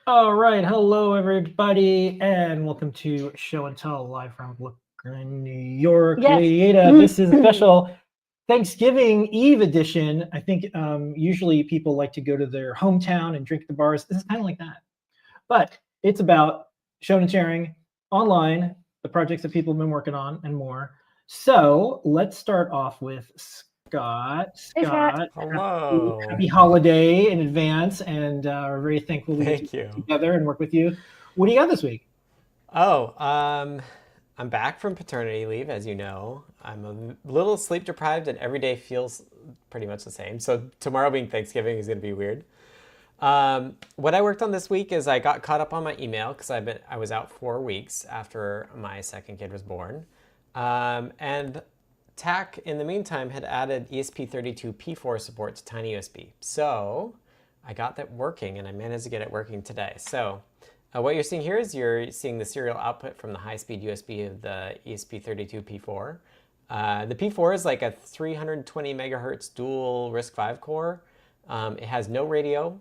All right, hello everybody, and welcome to Show and Tell live from Brooklyn, New York. Yes. Lady Ada, this is a special Thanksgiving Eve edition. I think usually people like to go to their hometown and drink at the bars. This is kind of like that, but it's about showing and sharing online the projects that people have been working on and more. So let's start off with Scott. Hey, Scott. Scott, Hello. happy holiday in advance, and we're very thankful we get to Thank get you. together and work with you. What do you got this week? Oh, I'm back from paternity leave, as you know. I'm a little sleep deprived, and every day feels pretty much the same. So tomorrow being Thanksgiving is going to be weird. What I worked on this week is I got caught up on my email because I was out 4 weeks after my second kid was born, and TAC in the meantime had added ESP32P4 support to TinyUSB. So I got that working, and I managed to get it working today. So what you're seeing here is you're seeing the serial output from the high-speed USB of the ESP32P4. The P4 is like a 320 megahertz dual RISC-V core. It has no radio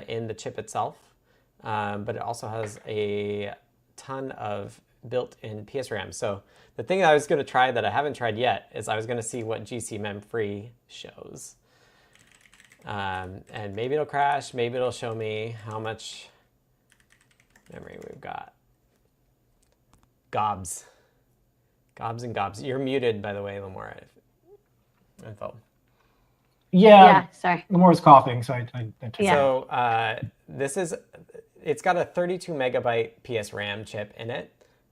in the chip itself, but it also has a ton of built-in PSRAM. So the thing that I was going to try that I haven't tried yet is I was going to see what GCMemFree shows. And maybe it'll crash, maybe it'll show me how much memory we've got. Gobs. Gobs and gobs. You're muted, by the way, Lamora. Info. Yeah, Sorry. Lamora's coughing, so I Yeah. So it's got a 32 megabyte PSRAM chip in it,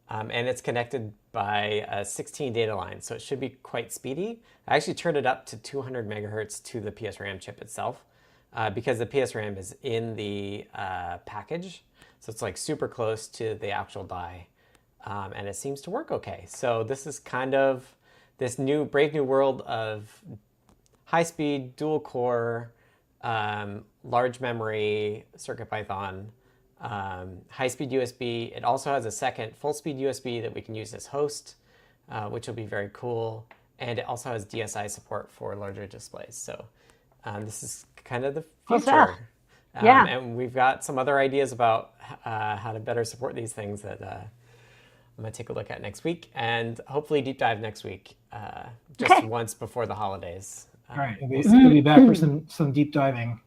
and it's connected by a 16 data lines, so it should be quite speedy. I actually turned it up to 200 megahertz to the PSRAM chip itself, because the PSRAM is in the package, so it's like super close to the actual die, and it seems to work okay. So this is kind of this brave new world of high-speed, dual-core, large memory CircuitPython, high-speed USB. It also has a second full-speed USB that we can use as host, which will be very cool. And it also has DSI support for larger displays. So this is kind of the future. Yeah. And we've got some other ideas about how to better support these things that I'm going to take a look at next week. And hopefully deep dive next week, just once before the holidays. All right, we'll be back for some deep diving.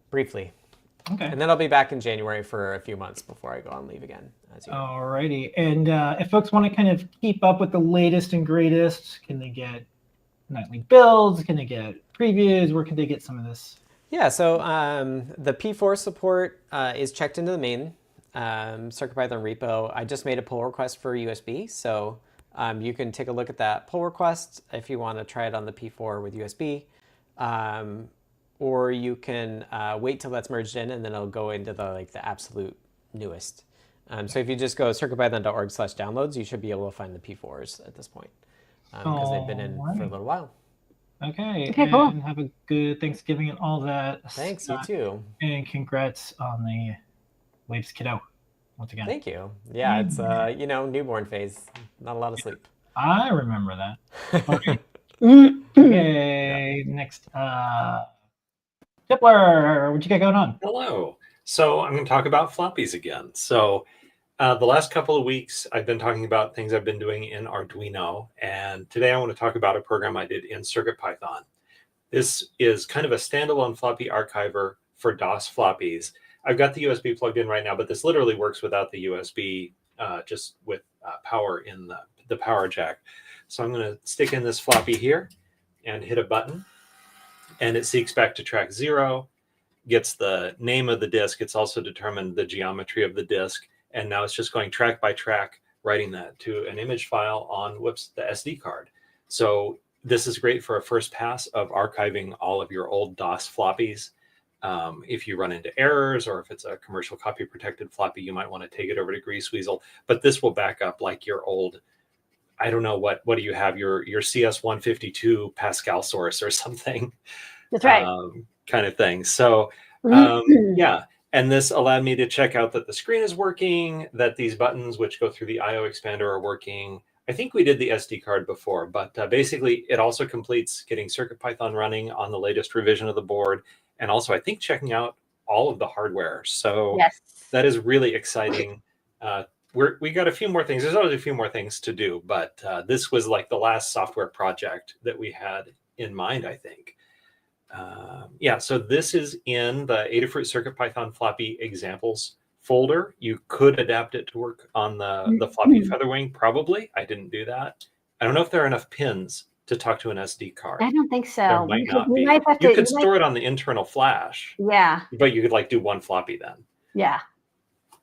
Briefly. Okay. And then I'll be back in January for a few months before I go on leave again. As you know. All righty. And if folks want to kind of keep up with the latest and greatest, can they get nightly builds? Can they get previews? Where can they get some of this? Yeah, so the P4 support is checked into the main CircuitPython repo. I just made a pull request for USB, so you can take a look at that pull request if you want to try it on the P4 with USB. Or you can wait till that's merged in, and then it'll go into the absolute newest. So if you just go circuitpython.org/downloads, you should be able to find the P4s at this point, because they've been in for a little while. Okay, cool. And have a good Thanksgiving and all that. Thanks, you too. And congrats on the latest kiddo, once again. Thank you. Yeah, it's newborn phase, not a lot of sleep. I remember that. Okay. Okay, next. Tipler, what you got going on? Hello. So I'm going to talk about floppies again. So the last couple of weeks, I've been talking about things I've been doing in Arduino. And today I want to talk about a program I did in CircuitPython. This is kind of a standalone floppy archiver for DOS floppies. I've got the USB plugged in right now, but this literally works without the USB, just with power in the power jack. So I'm going to stick in this floppy here and hit a button. And it seeks back to track 0, gets the name of the disk. It's also determined the geometry of the disk. And now it's just going track by track, writing that to an image file on, the SD card. So this is great for a first pass of archiving all of your old DOS floppies. If you run into errors, or if it's a commercial copy protected floppy, you might want to take it over to Greaseweasel. But this will back up like your old, I don't know, what do you have, your CS152 Pascal source or something. That's right. Kind of thing. So yeah, and this allowed me to check out that the screen is working, that these buttons which go through the IO expander are working. I think we did the SD card before, but basically it also completes getting CircuitPython running on the latest revision of the board, and also I think checking out all of the hardware. So Yes. that is really exciting. We got a few more things. There's always a few more things to do, but this was like the last software project that we had in mind, I think. Yeah, so this is in the Adafruit CircuitPython Floppy examples folder. You could adapt it to work on the Floppy Featherwing, probably. I didn't do that. I don't know if there are enough pins to talk to an SD card. I don't think so. There might not be. Might have You to, could store it on the internal flash, yeah. but you could like do one floppy then. Yeah.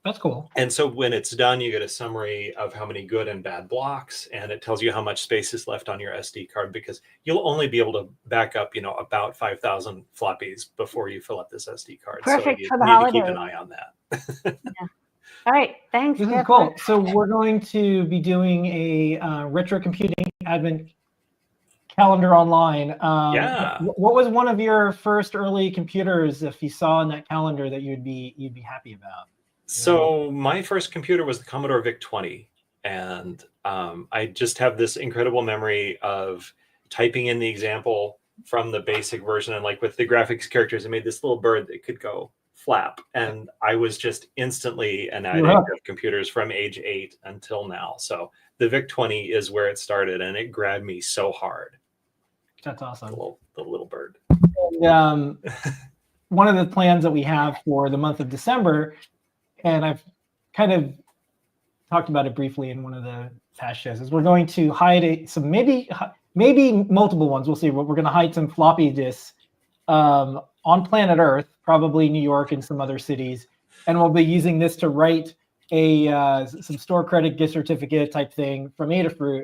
That's cool. And so when it's done, you get a summary of how many good and bad blocks, and it tells you how much space is left on your SD card, because you'll only be able to back up, about 5,000 floppies before you fill up this SD card. Perfect so you for the need to keep holidays. an eye on that. Yeah. All right. Thanks. This is Jeff. cool. So we're going to be doing a retro computing advent calendar online. Yeah. What was one of your first early computers, if you saw in that calendar, that you'd be happy about? So my first computer was the Commodore VIC-20, and I just have this incredible memory of typing in the example from the basic version, and like with the graphics characters, it made this little bird that could go flap, and I was just instantly an addict of computers from age 8 until now. So the VIC-20 is where it started, and it grabbed me so hard. That's awesome. The little bird. And, one of the plans that we have for the month of December, and I've kind of talked about it briefly in one of the past shows, is we're going to hide some, maybe multiple ones. We'll see. We're going to hide some floppy disks on planet Earth, probably New York and some other cities, and we'll be using this to write some store credit gift certificate type thing from Adafruit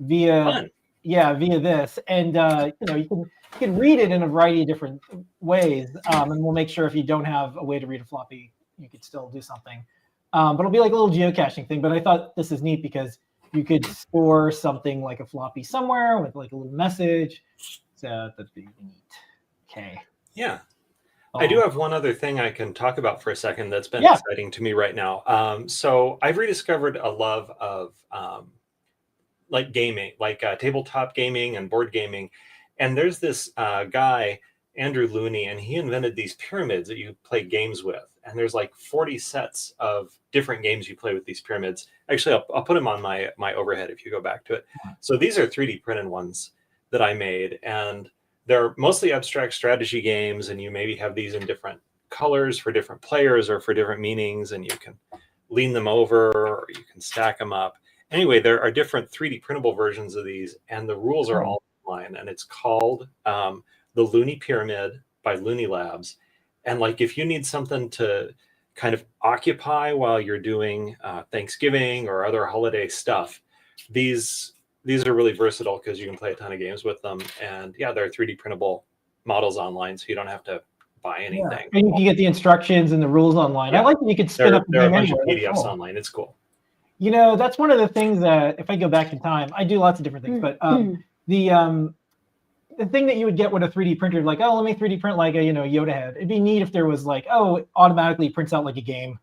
via this, and you can read it in a variety of different ways, and we'll make sure if you don't have a way to read a floppy, you could still do something. But it'll be like a little geocaching thing. But I thought this is neat because you could store something like a floppy somewhere with like a little message. So that'd be neat. Okay. Yeah. I do have one other thing I can talk about for a second that's been exciting to me right now. So I've rediscovered a love of like gaming, like tabletop gaming and board gaming. And there's this guy, Andrew Looney, and he invented these pyramids that you play games with. And there's like 40 sets of different games you play with these pyramids. Actually, I'll put them on my overhead if you go back to it. So these are 3D printed ones that I made, and they're mostly abstract strategy games, and you maybe have these in different colors for different players or for different meanings, and you can lean them over or you can stack them up. Anyway, there are different 3D printable versions of these, and the rules are all online, and it's called the Looney Pyramid by Looney Labs. And like, if you need something to kind of occupy while you're doing Thanksgiving or other holiday stuff, these are really versatile because you can play a ton of games with them. And yeah, they're 3D printable models online, so you don't have to buy anything. Yeah. And you can get the instructions and the rules online. I like that you can spin up there are a the bunch of anywhere. PDFs online. It's cool. That's one of the things that if I go back in time, I do lots of different things, but the thing that you would get with a 3D printer, like, oh, let me 3D print like a Yoda head. It'd be neat if there was like, oh, it automatically prints out like a game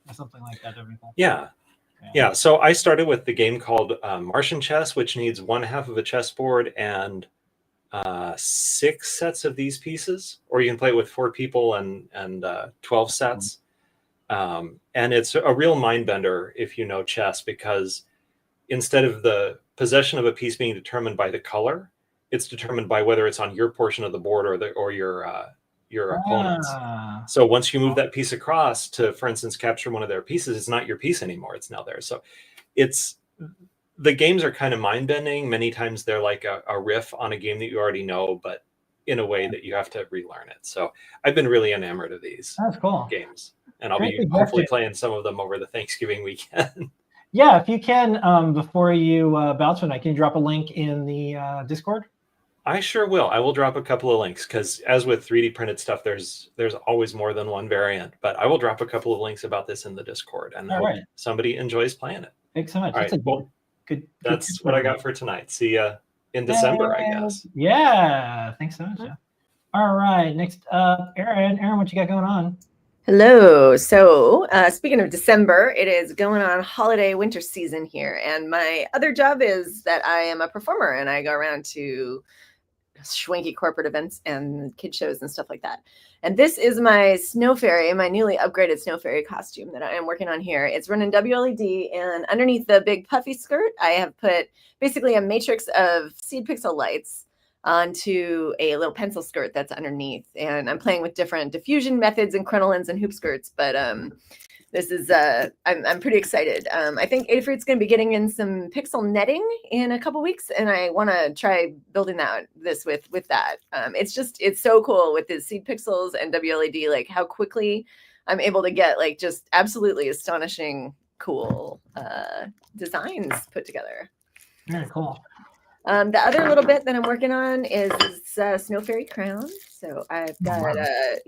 or something like that. Yeah. So I started with the game called Martian Chess, which needs 1/2 of a chessboard and 6 sets of these pieces, or you can play it with 4 people and 12 sets. And it's a real mind bender if you know chess, because instead of the possession of a piece being determined by the color, it's determined by whether it's on your portion of the board or your opponent's. So once you move that piece across to, for instance, capture one of their pieces, it's not your piece anymore. It's now theirs. So the games are kind of mind bending. Many times they're like a riff on a game that you already know, but in a way that you have to relearn it. So I've been really enamored of these games, and I'll be hopefully playing some of them over the Thanksgiving weekend. Yeah, if you can, before you bounce tonight, can you drop a link in the Discord? I sure will. I will drop a couple of links, because as with 3D printed stuff, there's always more than one variant. But I will drop a couple of links about this in the Discord, and hope somebody enjoys playing it. Thanks so much. All right. Well, that's what I got for tonight. See ya in December, I guess. Yeah. Thanks so much. Yeah. All right. Next up, Erin. Erin, what you got going on? Hello. So speaking of December, it is going on holiday winter season here. And my other job is that I am a performer, and I go around to schwanky corporate events and kid shows and stuff like that. And this is my Snow Fairy, my newly upgraded Snow Fairy costume that I am working on here. It's running WLED, and underneath the big puffy skirt, I have put basically a matrix of seed pixel lights onto a little pencil skirt that's underneath. And I'm playing with different diffusion methods and crinolines and hoop skirts, but this is I'm pretty excited. I think Adafruit's going to be getting in some pixel netting in a couple weeks, and I want to try building this with that. It's so cool with the seed pixels and WLED, like how quickly I'm able to get like just absolutely astonishing cool designs put together. Very cool. The other little bit that I'm working on is this Snow Fairy crown. So I've got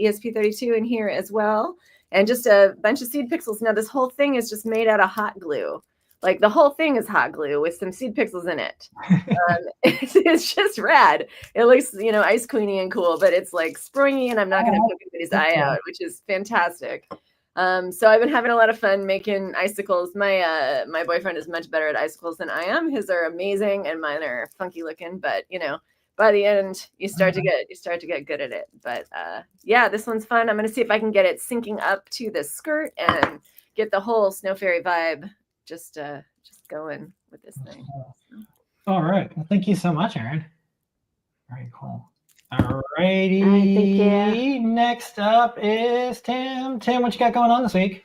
ESP32 in here as well. And just a bunch of seed pixels. Now, this whole thing is just made out of hot glue. Like, the whole thing is hot glue with some seed pixels in it. It's just rad. It looks, ice queeny and cool, but it's, like, springy, and I'm not going to poke anybody's eye out, which is fantastic. So I've been having a lot of fun making icicles. My boyfriend is much better at icicles than I am. His are amazing, and mine are funky looking, but, by the end, you start to get good at it. But yeah, this one's fun. I'm gonna see if I can get it syncing up to the skirt and get the whole Snow Fairy vibe just going with this thing. All right. Well, thank you so much, Erin. Very cool. All righty. All right, thank you. Next up is Tim. Tim, what you got going on this week?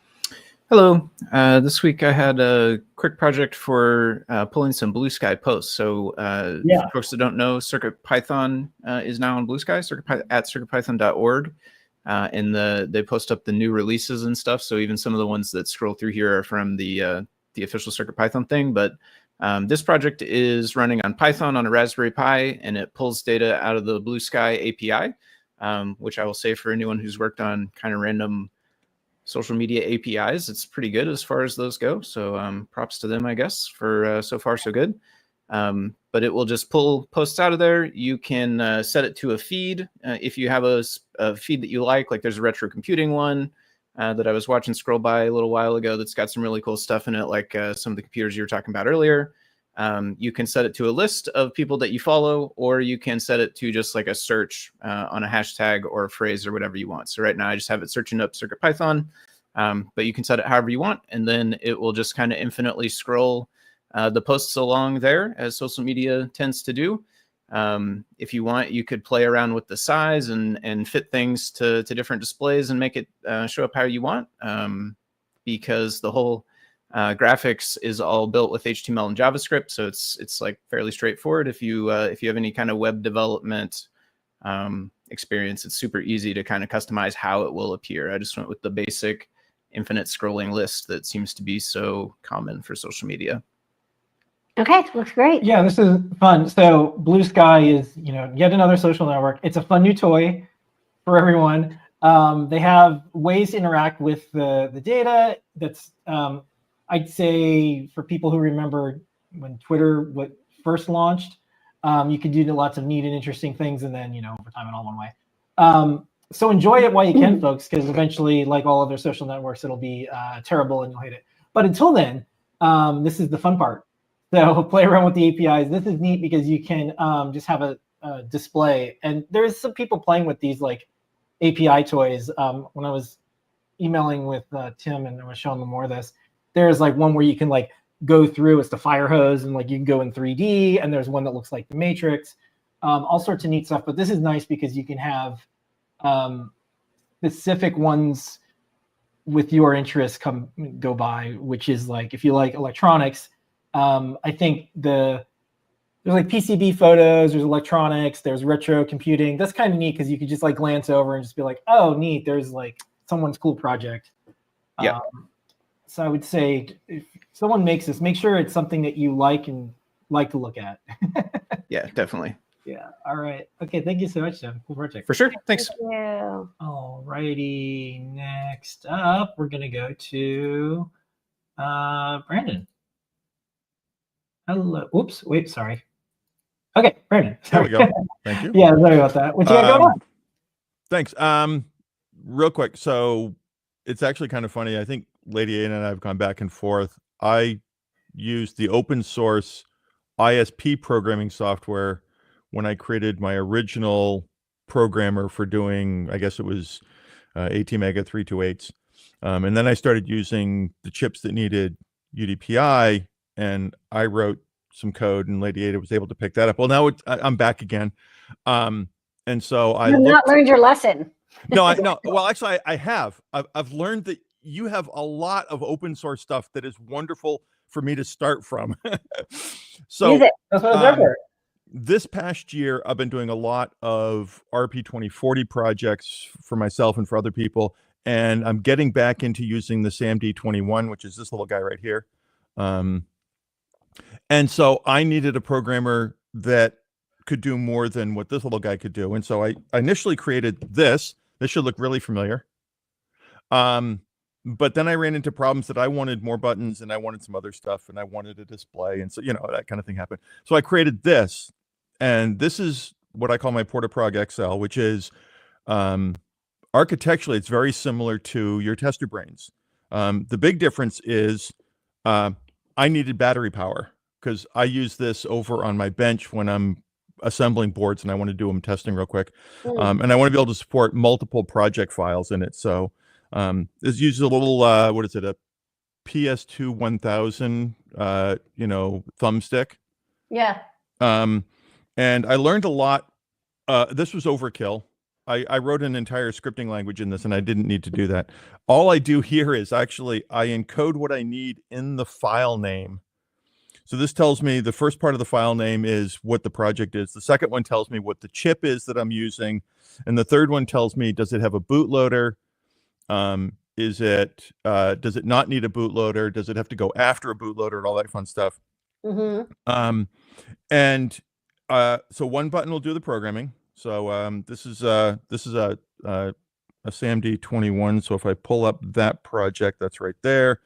Hello. This week I had a quick project for pulling some Blue Sky posts. So for folks that don't know, CircuitPython is now on Blue Sky, at circuitpython.org. And they post up the new releases and stuff. So even some of the ones that scroll through here are from the official CircuitPython thing. But this project is running on Python on a Raspberry Pi, and it pulls data out of the Blue Sky API, which I will say for anyone who's worked on kind of random social media APIs, it's pretty good as far as those go. So props to them, I guess, for so far so good. But it will just pull posts out of there. You can set it to a feed. If you have a feed that you like there's a retro computing one that I was watching scroll by a little while ago that's got some really cool stuff in it, like some of the computers you were talking about earlier. You can set it to a list of people that you follow, or you can set it to just like a search on a hashtag or a phrase or whatever you want. So right now I just have it searching up CircuitPython, but you can set it however you want, and then it will just kind of infinitely scroll the posts along there, as social media tends to do. If you want, you could play around with the size and fit things to different displays and make it show up how you want, because the whole graphics is all built with HTML and JavaScript, so it's like fairly straightforward. If you have any kind of web development experience, it's super easy to kind of customize how it will appear. I just went with the basic infinite scrolling list that seems to be so common for social media. Okay, looks great. Yeah, this is fun. So Blue Sky is, yet another social network. It's a fun new toy for everyone. They have ways to interact with the data. That's I'd say for people who remember when Twitter first launched, you could do lots of neat and interesting things, and then over time it all went away. So enjoy it while you can, folks, because eventually, like all other social networks, it'll be terrible and you'll hate it. But until then, this is the fun part. So play around with the APIs. This is neat because you can just have a display. And there's some people playing with these like API toys. When I was emailing with Tim and I was showing them more of this, there's like one where you can like go through, it's the fire hose, and like you can go in 3D, and there's one that looks like the Matrix, all sorts of neat stuff. But this is nice because you can have specific ones with your interests go by, which is like, if you like electronics, I think there's like PCB photos, there's electronics, there's retro computing. That's kind of neat because you could just like glance over and just be like, oh, neat, there's like someone's cool project. Yeah. So I would say if someone makes this, make sure it's something that you like and like to look at. Yeah, definitely. Yeah. All right. Okay. Thank you so much, Tim. Cool project. For sure. Thanks. Thank you. All righty. Next up, we're going to go to Brandon. Hello. Oops. Wait. Sorry. Okay, Brandon. There we go. Thank you. Yeah, sorry about that. What you got going on? Thanks. Real quick. So it's actually kind of funny. I think Lady A and I have gone back and forth. I use the open source ISP programming software, when I created my original programmer for doing, I guess it was 18 mega 328s. And then I started using the chips that needed UDPI, and I wrote some code, and Lady Ada was able to pick that up. Well, now I'm back again. And so I You've not learned your lesson. no. Well, actually, I have. I've learned that you have a lot of open source stuff that is wonderful for me to start from. So Use it. That's what it's for. this past year, I've been doing a lot of RP 2040 projects for myself and for other people, and I'm getting back into using the SAMD21, which is this little guy right here. And so I needed a programmer that could do more than what this little guy could do. And so I initially created this. This should look really familiar. But then I ran into problems that I wanted more buttons, and I wanted some other stuff, and I wanted a display. And so, that kind of thing happened. So I created this, and this is what I call my PortaProg XL, which is architecturally, it's very similar to your tester brains. The big difference is I needed battery power, because I use this over on my bench when I'm assembling boards and I want to do them testing real quick. And I want to be able to support multiple project files in it. So this uses a little, what is it, a PS2 1000, thumbstick. Yeah. And I learned a lot. This was overkill. I wrote an entire scripting language in this, and I didn't need to do that. All I do here is actually I encode what I need in the file name. So this tells me the first part of the file name is what the project is. The second one tells me what the chip is that I'm using. And the third one tells me, does it have a bootloader? Does it not need a bootloader? Does it have to go after a bootloader and all that fun stuff? Mm-hmm. So one button will do the programming. So this is a SAMD21. So if I pull up that project, that's right there.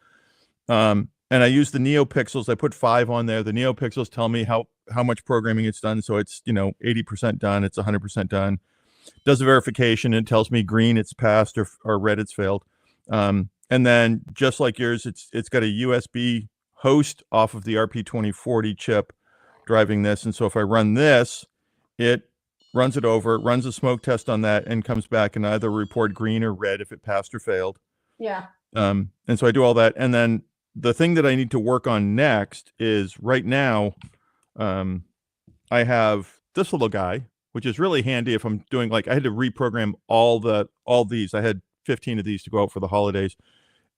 And I use the NeoPixels. I put 5 on there. The NeoPixels tell me how much programming it's done. So it's 80% done. It's 100% done. Does a verification. It tells me green it's passed, or red it's failed. And then just like yours, it's got a USB host off of the RP2040 chip driving this. And so if I run this, it runs it over, runs a smoke test on that, and comes back and either report green or red if it passed or failed. Yeah. And so I do all that. And then the thing that I need to work on next is right now, I have this little guy, which is really handy if I'm doing, like, I had to reprogram all these. I had 15 of these to go out for the holidays,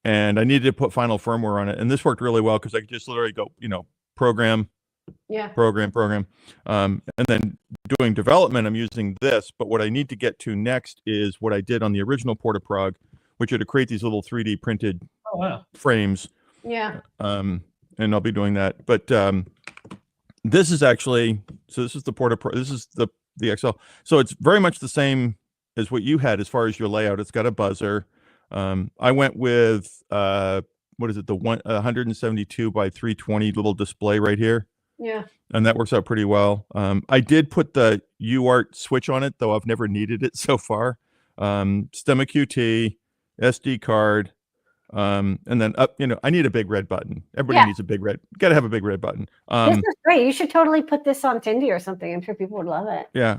and I needed to put final firmware on it. And this worked really well because I could just literally go, program, program. And then doing development, I'm using this. But what I need to get to next is what I did on the original PortaProg, which are to create these little 3D printed frames. Yeah. And I'll be doing that. But this is actually, so this is the PortaProg. This is the XL. So it's very much the same as what you had as far as your layout. It's got a buzzer. I went with what is it? The 172 by 320 little display right here. Yeah. And that works out pretty well. I did put the UART switch on it, though I've never needed it so far. Stemma QT, SD card. And then up, I need a big red button. Everybody needs a big red. Got to have a big red button. This is great. You should totally put this on Tindy or something. I'm sure people would love it. Yeah.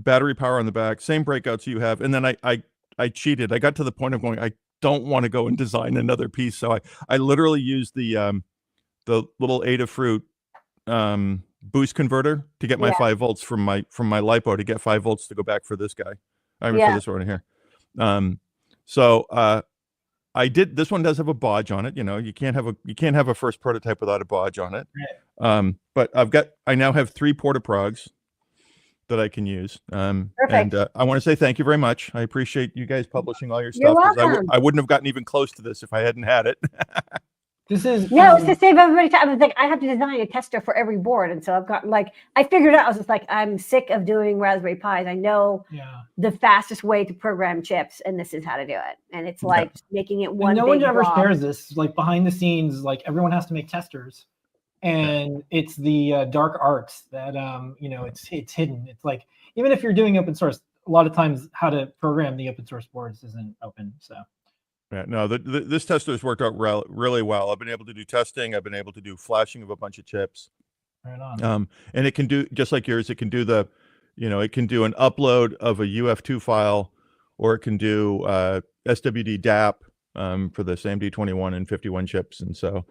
Battery power on the back, same breakouts you have. And then I cheated. I got to the point of going, I don't want to go and design another piece. So I literally used the little Adafruit boost converter to get my 5 volts from my LiPo to get 5 volts to go back for this guy. I mean, for this one here. I did. This one does have a bodge on it. You can't have a first prototype without a bodge on it. Right. But I now have 3 PortaProgs that I can use. And I want to say thank you very much. I appreciate you guys publishing all your stuff. You're welcome. I wouldn't have gotten even close to this if I hadn't had it. This is it's to save everybody time. I was like, I have to design a tester for every board, and so I've got I figured out. I was just like, I'm sick of doing Raspberry Pis. I know the fastest way to program chips, and this is how to do it. And it's like making it one. And no big one ever blob. shares this. Like behind the scenes, like everyone has to make testers, and it's the dark arts that it's hidden. It's like even if you're doing open source, a lot of times how to program the open source boards isn't open. So. Yeah, no, this tester has worked out really well. I've been able to do testing. I've been able to do flashing of a bunch of chips. Right on. And it can do, just like yours, it can do the, it can do an upload of a UF2 file, or it can do SWD DAP for the SAMD 21 and 51 chips. And so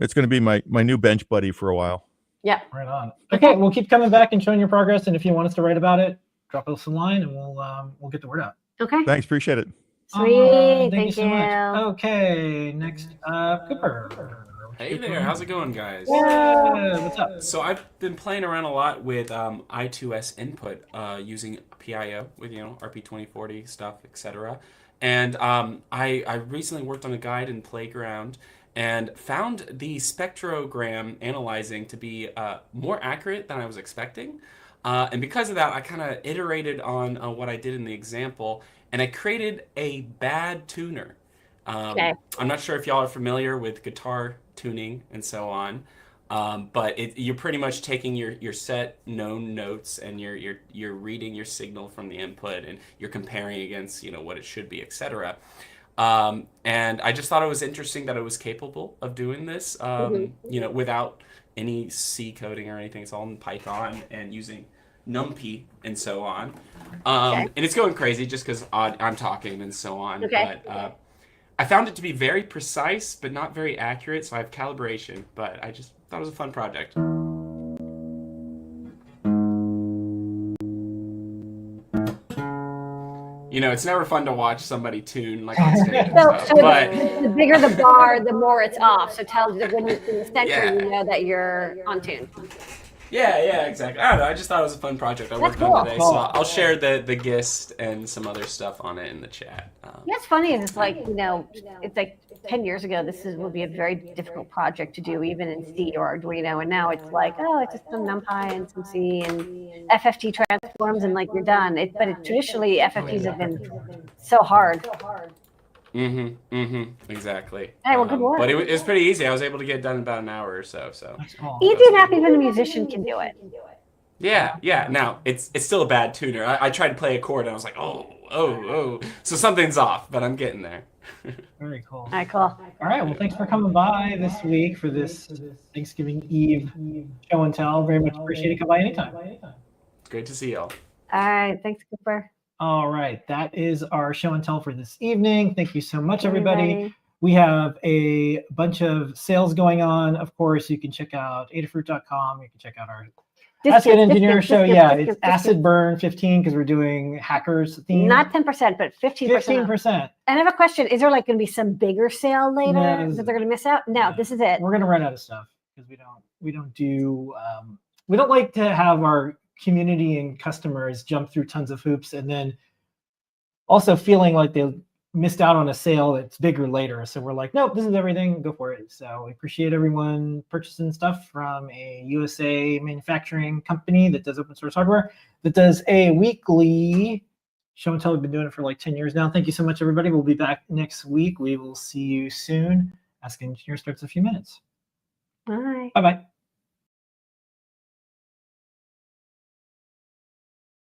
it's going to be my new bench buddy for a while. Yeah. Right on. Okay, we'll keep coming back and showing your progress. And if you want us to write about it, drop us a line and we'll get the word out. Okay. Thanks. Appreciate it. Sweet. Thank you so much. you. Okay, next, Cooper. Hey there, how's it going, guys? Yeah, what's up? So I've been playing around a lot with I2S input using PIO with RP2040 stuff, etc. And I recently worked on a guide in Playground and found the spectrogram analyzing to be more accurate than I was expecting. And because of that, I kind of iterated on what I did in the example, and I created a bad tuner. Okay. I'm not sure if y'all are familiar with guitar tuning and so on, but you're pretty much taking your set known notes and you're reading your signal from the input and you're comparing against what it should be, etc. And I just thought it was interesting that it was capable of doing this, without any C coding or anything. It's all in Python and using NumPy and so on. And it's going crazy just because I'm talking and so on. Okay. But I found it to be very precise, but not very accurate. So I have calibration, but I just thought it was a fun project. It's never fun to watch somebody tune like on stage and stuff. But the bigger the bar, the more it's off. So tell you when you're in the center, you know that you're on tune. Yeah, exactly. I don't know. I just thought it was a fun project I worked on today. So I'll share the gist and some other stuff on it in the chat. What's funny is it's like, it's like 10 years ago, this would be a very difficult project to do, even in C or Arduino. And now it's like, it's just some NumPy and some C and FFT transforms and like you're done. But traditionally, FFTs have been so hard. Exactly. Hey, well, good work. But it was pretty easy. I was able to get it done in about an hour or so. Easy enough, even a musician can do it. Yeah. Now it's still a bad tuner. I tried to play a chord and I was like, oh. So something's off, but I'm getting there. Very cool. All right, cool. All right. Well, thanks for coming by this week for this Thanksgiving Eve show and tell. Very much appreciate it. Come by anytime. It's great to see y'all. All right. Thanks, Cooper. All right. That is our show and tell for this evening. Thank you so much, everybody. We have a bunch of sales going on. Of course, you can check out Adafruit.com. You can check out our Ask an Engineer show. It's Acid Burn 15 because we're doing hackers theme. Not 10%, but 15%. 15%. And I have a question. Is there like going to be some bigger sale later that they're going to miss out? No, this is it. We're going to run out of stuff because we don't like to have our community and customers jump through tons of hoops and then also feeling like they missed out on a sale that's bigger later. So we're like, nope, this is everything, go for it. So we appreciate everyone purchasing stuff from a USA manufacturing company that does open source hardware, that does a weekly show and tell. We've been doing it for like 10 years now. Thank you so much, everybody. We'll be back next week. We will see you soon. Ask an Engineer starts in a few minutes. Bye. Bye-bye.